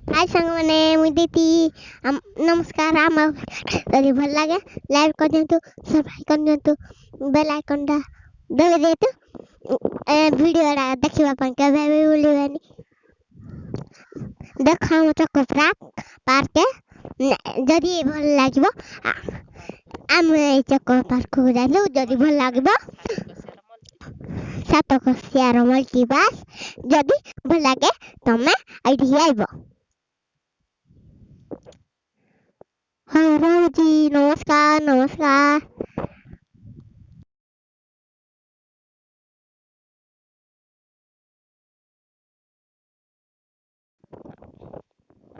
हाय संग मैंने मुझे नमस्कार आम यदि भल लगे लाइक कर दिंतु सब्सक्राइब कर दिंतु बेल आइकन दा दबा दिंतु वीडियो रा देखिबा पन केबे भी भूलिबेनी देखा हम चक्कर पार्क जदि भल लागिबो आम चक्कर पार्क को जालु जदि भल लागिबो सात कसियार मल्टीपास जदि भल लागे तमे आइडी आइबो हाँ राजी नमस्कार नमस्कार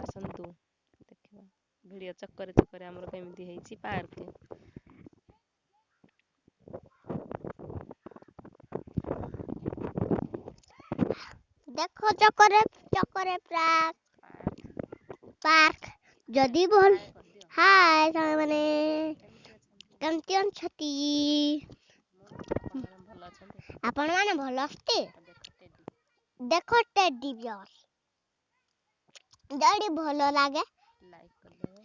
आसतु देखा भिडियो चक्कर चक्कर आमर केमिति हेछि पार्क देखो चक्कर चक्कर पार्क जदि भल हाय माने केमती अछती आपण माने भल असते देखो टेडी बियर जदि भल लागे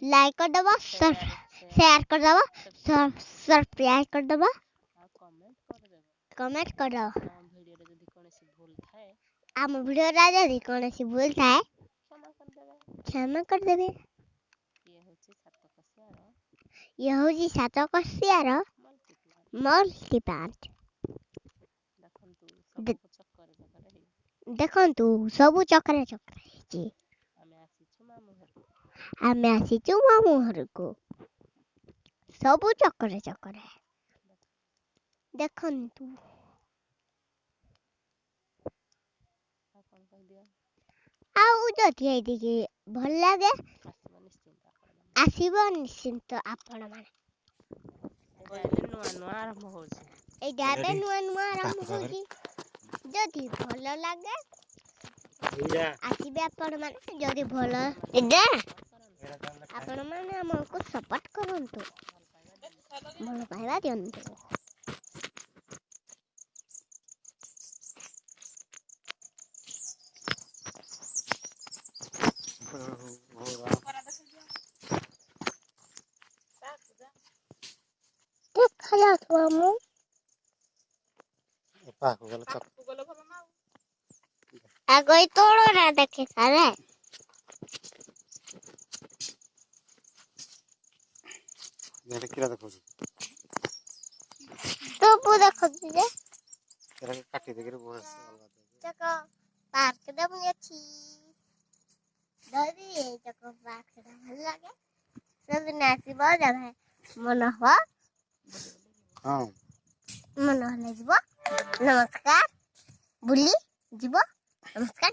लाइक कर दबा शेयर कर दबा सब्सक्राइब कर दबा कमेंट कर दबा आम वीडियो रा जदि कोनोसी भूल थाए क्षमा कर देबे ये होजी सात कसियार मल्टीपार्ट देखंतु सबु चक्कर चक्कर हेछि आमे आसीचु मामू घर को सबु चक्कर चक्कर देखंतु आउ जदि एदिके भल लागे आसीबो निश्चिंत आपण माने नुआ आरंभ होछि ए डाबे नुआ आरंभ होछि जदि भल लागे आसीबे आपण माने जदि भल एडा आपण माने हमको सपोर्ट करंतु भल पाइबा दियंतु खाया तो हम पाको गले चक आगोई तोड़ो ना देखे सारे ये किरा देखो तो पूरा खद दे तेरा काटी देके बोस चको पार्क दे मुझे छी दरी चको पार्क दा भल लागे सब नासी बजा है मन हो हां मन हो जीवो नमस्कार बुली जीवो नमस्कार